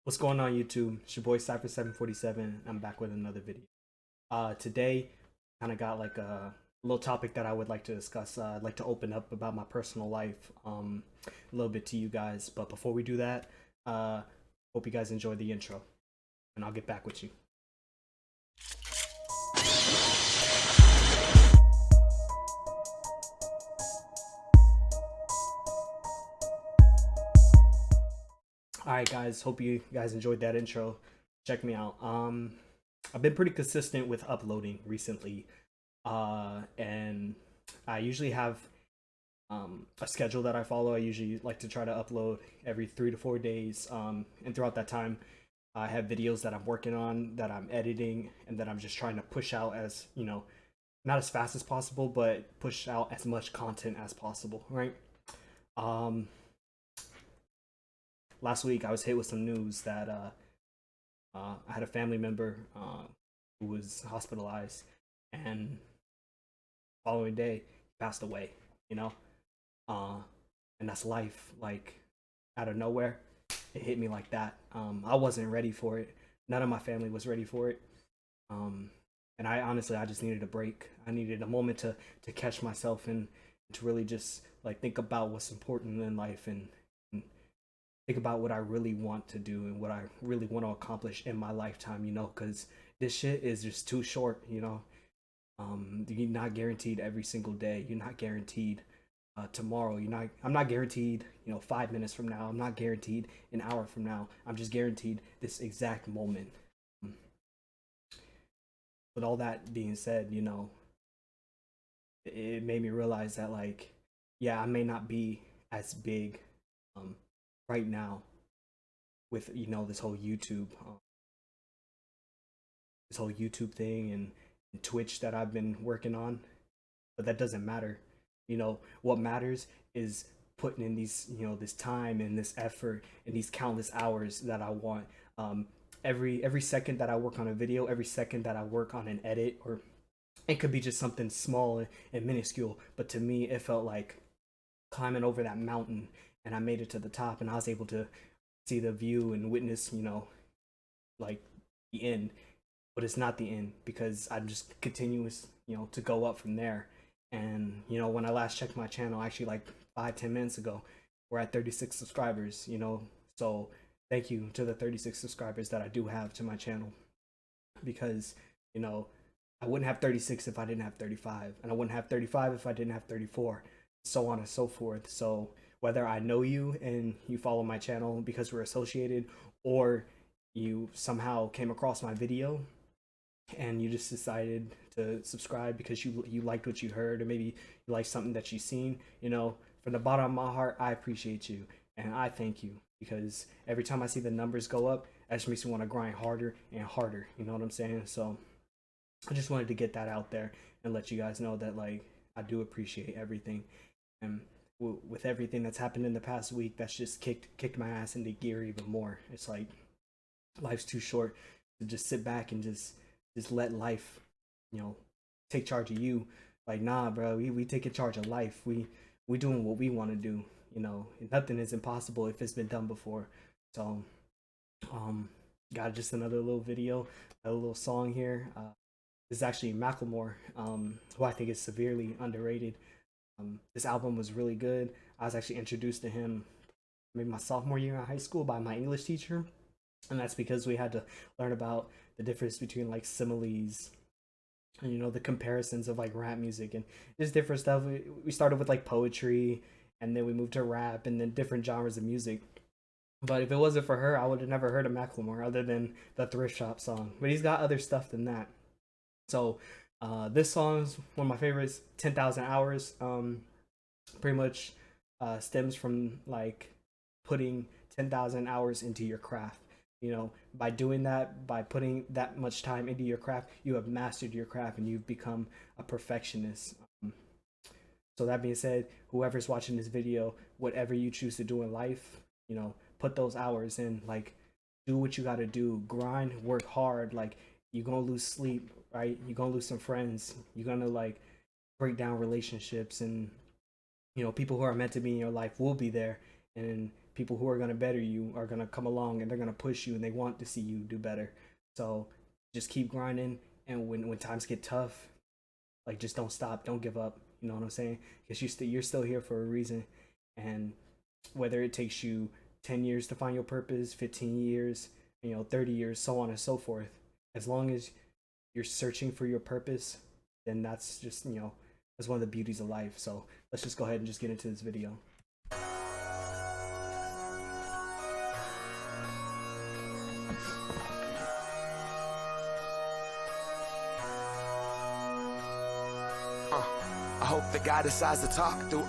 What's going on YouTube? It's your boy Cypher747. I'm back with another video. Today, kind of got like a little topic that I would like to discuss. I'd like to open up about my personal life, a little bit to you guys. But before we do that, uh, hope you guys enjoy the intro, and I'll get back with you. All right, guys. Hope you guys enjoyed that intro. Check me out. I've been pretty consistent with uploading recently, and I usually have a schedule that I follow. I usually like to try to upload every 3 to 4 days, and throughout that time, I have videos that I'm working on, that I'm editing, and that I'm just trying to push out as not as fast as possible, but push out as much content as possible. Right. Um, Last week I was hit with some news that I had a family member who was hospitalized, and following day he passed away. You know, uh, and that's life. Like out of nowhere, it hit me like that. I wasn't ready for it. None of my family was ready for it. Um, and I honestly, I just needed a break. I needed a moment to catch myself and to really just like think about what's important in life, and think about what I really want to do and what I really want to accomplish in my lifetime. Because this shit is just too short. You're not guaranteed every single day. You're not guaranteed tomorrow. I'm not guaranteed 5 minutes from now. I'm not guaranteed an hour from now. I'm just guaranteed this exact moment. With all that being said, it made me realize that, like, yeah, I may not be as big um right now with this whole YouTube thing, and Twitch that I've been working on, but that doesn't matter. What matters is putting in this time and this effort and these countless hours that I want. Every second that I work on a video, every second that I work on an edit, or it could be just something small and minuscule, but to me it felt like climbing over that mountain, and I made it to the top, and I was able to see the view and witness like the end. But it's not the end, because I'm just continuous to go up from there. And when I last checked my channel, actually like 5-10 minutes ago, we're at 36 subscribers. So thank you to the 36 subscribers that I do have to my channel, because you know I wouldn't have 36 if I didn't have 35, and I wouldn't have 35 if I didn't have 34, so on and so forth. So whether I know you and you follow my channel because we're associated, or you somehow came across my video and you just decided to subscribe because you liked what you heard, or maybe you like something that you seen, from the bottom of my heart, I appreciate you and I thank you, because every time I see the numbers go up, that just makes me want to grind harder and harder. You know what I'm saying? So I just wanted to get that out there and let you guys know that, like, I do appreciate everything. And with everything that's happened in the past week, that's just kicked my ass into gear even more. It's like life's too short to just sit back and just let life, you know, take charge of you. Like, nah, bro, we taking charge of life. We doing what we want to do. Nothing is impossible if it's been done before. So, um, got just another little video, a little song here. This is actually Macklemore, who I think is severely underrated. This album was really good. I was actually introduced to him maybe my sophomore year in high school by my English teacher, and that's because we had to learn about the difference between like similes and the comparisons of like rap music and just different stuff. We started with like poetry, and then we moved to rap, and then different genres of music. But if it wasn't for her, I would have never heard of Macklemore other than the thrift shop song. But he's got other stuff than that. So this song is one of my favorites. 10,000 Hours. Pretty much stems from like putting 10,000 hours into your craft. By doing that, by putting that much time into your craft, you have mastered your craft and you've become a perfectionist. So that being said, whoever's watching this video, whatever you choose to do in life, put those hours in. Like, do what you got to do. Grind, work hard. Like, you're gonna lose sleep, right? You're gonna lose some friends. You're gonna like break down relationships, and people who are meant to be in your life will be there, and people who are going to better you are going to come along, and they're going to push you, and they want to see you do better. So just keep grinding, and when times get tough, like, just don't stop, don't give up. You know what I'm saying? Because you're still here for a reason. And whether it takes you 10 years to find your purpose, 15 years, 30 years, so on and so forth, as long as you're searching for your purpose, then that's just, that's one of the beauties of life. So let's just go ahead and just get into this video. I hope that God decides to talk through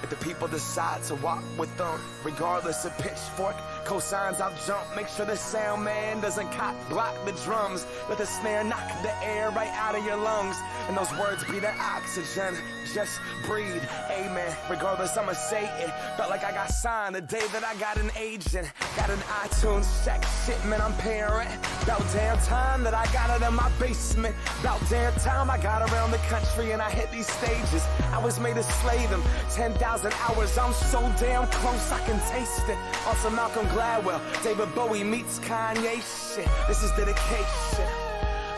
if the people decide to walk with them, regardless of pitchfork, cosigns, I'll jump. Make sure the sound man doesn't cock block the drums. Let the snare knock the air right out of your lungs, and those words be the oxygen. Just breathe, amen. Regardless, I'ma say it. Felt like I got signed the day that I got an agent. Got an iTunes check, shit, man, I'm paying rent. About damn time that I got it in my basement. About damn time I got around the country and I hit these stages. I was made to slay them. 10,000 hours, I'm so damn close, I can taste it. Also Malcolm Gladwell, David Bowie meets Kanye, shit. This is dedication.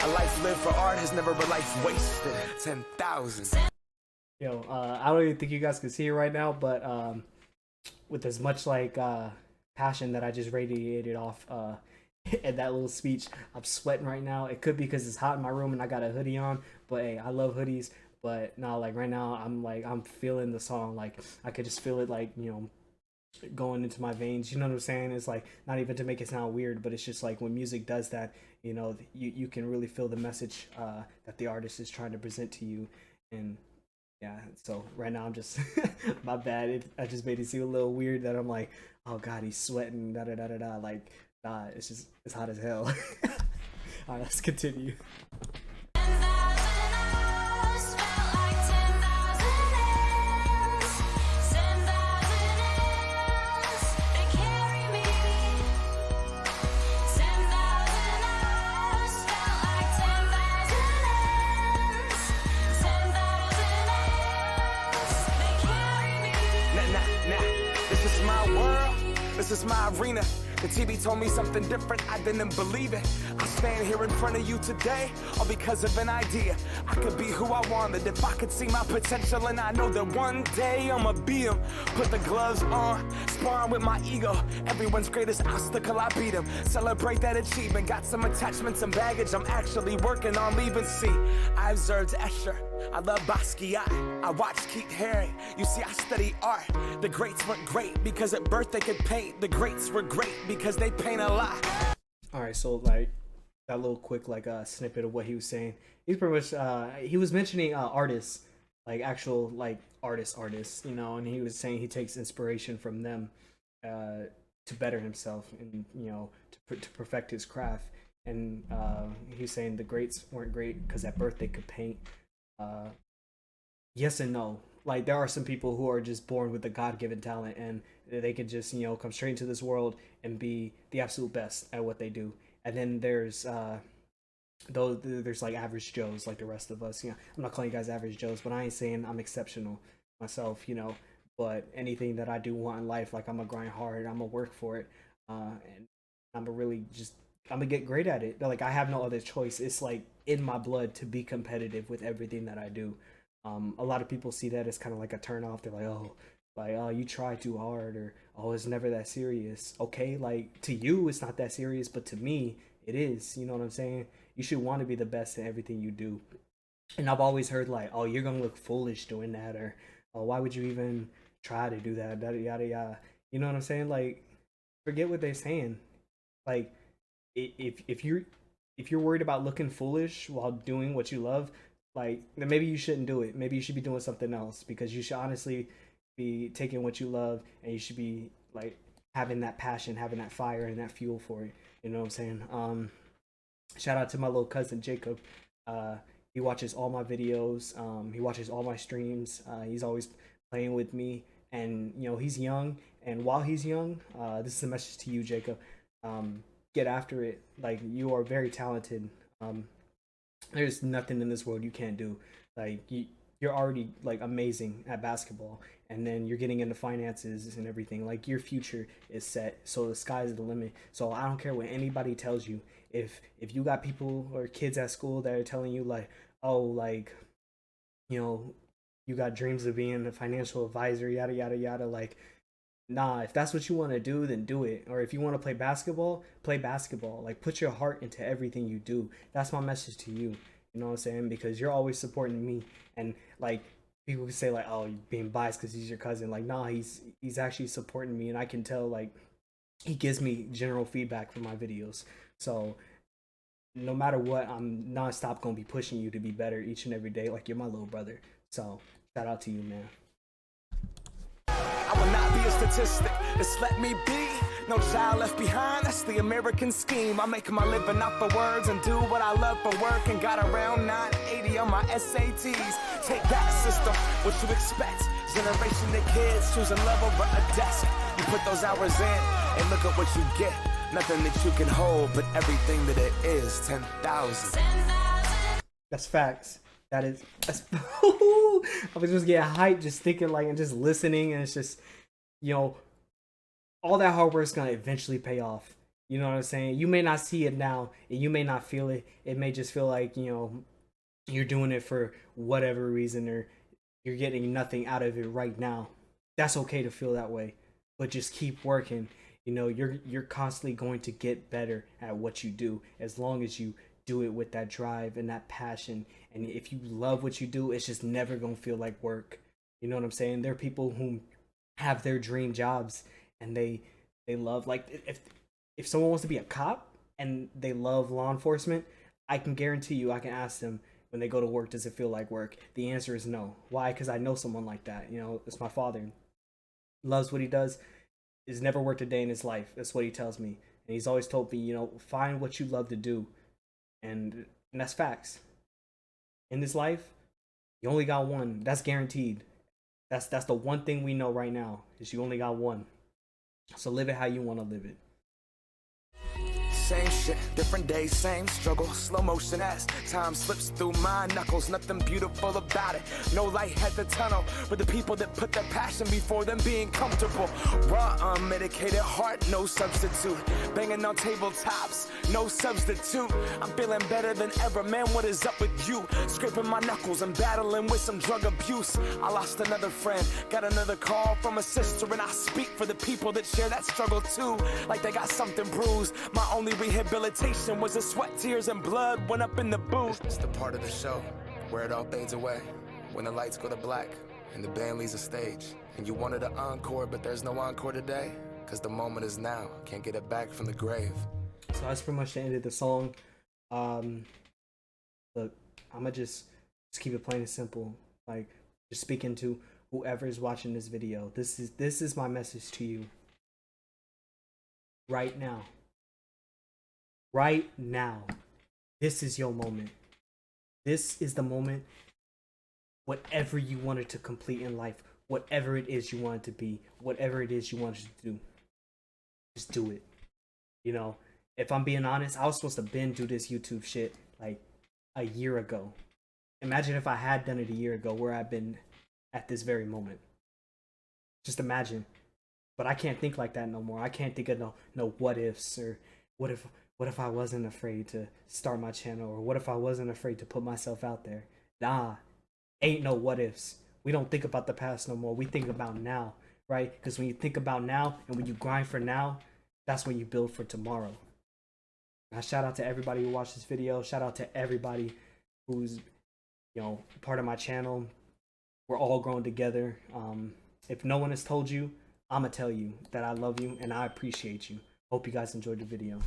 A life lived for art has never a life wasted. 10,000. Yo, I don't even think you guys can see it right now, but with as much like passion that I just radiated off in that little speech, I'm sweating right now. It could be because it's hot in my room and I got a hoodie on, but hey, I love hoodies. But no, like right now, I'm feeling the song. Like I could just feel it, like, going into my veins. You know what I'm saying? It's like, not even to make it sound weird, but it's just like when music does that, you can really feel the message that the artist is trying to present to you. And yeah, so right now I'm just my bad. I just made it seem a little weird that I'm like, oh god, he's sweating, da da da da da. Like, nah, it's hot as hell. All right, let's continue. This is my arena. The TV told me something different, I didn't believe it. I stand here in front of you today, all because of an idea. I could be who I wanted if I could see my potential, and I know that one day I'ma be him. Put the gloves on, sparring with my ego. Everyone's greatest obstacle, I beat him. Celebrate that achievement, got some attachments and baggage I'm actually working on leaving. See, I observed Escher, I love Basquiat, I watched Keith Haring. You see, I study art. The greats weren't great because at birth they could paint. The greats were great because they paint a lot. All right, so like that little quick like snippet of what he was saying. He's pretty much he was mentioning artists, like actual like artists, and he was saying he takes inspiration from them to better himself and to perfect his craft. And he's saying the greats weren't great because at birth they could paint. Yes and no. Like, there are some people who are just born with a God-given talent, and they could just come straight into this world and be the absolute best at what they do. And then there's there's like average Joes, like the rest of us. I'm not calling you guys average Joes, but I ain't saying I'm exceptional myself. But anything that I do want in life, like, I'm gonna grind hard, I'm gonna work for it, and I'm gonna get great at it. Like, I have no other choice. It's like in my blood to be competitive with everything that I do. A lot of people see that as kind of like a turn off. They're like, oh, you try too hard, or oh, it's never that serious. Okay, like, to you it's not that serious, but to me it is. You know what I'm saying? You should want to be the best in everything you do. And I've always heard like, oh, you're gonna look foolish doing that, or oh, why would you even try to do that, yada yada yada. You know what I'm saying? Like, forget what they're saying. Like, if you're worried about looking foolish while doing what you love, like, then maybe you shouldn't do it. Maybe you should be doing something else, because you should honestly be taking what you love, and you should be like having that passion, having that fire and that fuel for it. You know what I'm saying? Shout out to my little cousin Jacob. He watches all my videos. He watches all my streams. He's always playing with me, and he's young. And while he's young, this is a message to you, Jacob. Get after it. Like, you are very talented. There's nothing in this world you can't do. Like, you're already like amazing at basketball, and then you're getting into finances and everything. Like, your future is set, so the sky's the limit. So I don't care what anybody tells you. If you got people or kids at school that are telling you like, oh, like, you know, you got dreams of being a financial advisor, yada yada yada, like, nah, if that's what you want to do, then do it. Or if you want to play basketball, play basketball. Like, put your heart into everything you do. That's my message to you. You know what I'm saying? Because you're always supporting me. And like, people can say like, oh, you're being biased because he's your cousin. Like, nah, he's actually supporting me, and I can tell like he gives me general feedback for my videos. So no matter what, I'm nonstop gonna be pushing you to be better each and every day. Like, you're my little brother. So shout out to you, man. I will not be a statistic, just let me be. No child left behind, that's the American scheme. I make my living off the words and do what I love for work, and got around 980 on my SATs. Take that, sister, what you expect? Generation of kids choosing love over a desk. You put those hours in and look at what you get. Nothing that you can hold, but everything that it is, 10,000. That's facts. That's I was just getting hyped just thinking like and just listening, and it's just, you know, all that hard work is gonna eventually pay off. You know what I'm saying? You may not see it now, and you may not feel it. It may just feel like, you know, you're doing it for whatever reason, or you're getting nothing out of it right now. That's okay to feel that way, but just keep working. You know, you're constantly going to get better at what you do as long as you do it with that drive and that passion. And if you love what you do, it's just never gonna feel like work. You know what I'm saying? There are people who have their dream jobs, and they love, like, if someone wants to be a cop and they love law enforcement, I can guarantee you, I can ask them when they go to work, does it feel like work? The answer is no. Why? Because I know someone like that. You know, it's my father. Loves what he does. He's never worked a day in his life. That's what he tells me. And he's always told me, you know, find what you love to do. And that's facts. In this life, you only got one. That's guaranteed. That's the one thing we know right now, is you only got one. So live it how you want to live it. Same shit, different days, same struggle. Slow motion as time slips through my knuckles. Nothing beautiful about it. No light at the tunnel. But the people that put their passion before them being comfortable. Raw, unmedicated heart, no substitute. Banging on tabletops, no substitute. I'm feeling better than ever, man. What is up with you? Scraping my knuckles and battling with some drug abuse. I lost another friend, got another call from a sister, and I speak for the people that share that struggle too. Like they got something bruised. My only rehabilitation was the sweat, tears, and blood went up in the booth. It's the part of the show where it all fades away, when the lights go to black and the band leaves the stage. And you wanted an encore, but there's no encore today, because the moment is now. Can't get it back from the grave. So that's pretty much the end of the song. Look, I'ma just keep it plain and simple. Like, just speaking to whoever is watching this video. This is my message to you. Right now. Right now. This is your moment. This is the moment. Whatever you wanted to complete in life, whatever it is you wanted to be, whatever it is you wanted to do, just do it. You know, if I'm being honest, I was supposed to do this YouTube shit like a year ago. Imagine if I had done it a year ago, where I've been at this very moment. Just imagine. But I can't think like that no more. I can't think of no what ifs, or what if I wasn't afraid to start my channel, or what if I wasn't afraid to put myself out there. Nah, ain't no what ifs. We don't think about the past no more. We think about now, right? Because when you think about now, and when you grind for now, that's when you build for tomorrow. Now, shout out to everybody who watched this video. Shout out to everybody who's, you know, part of my channel. We're all growing together. If no one has told you, I'ma tell you that I love you and I appreciate you. Hope you guys enjoyed the video.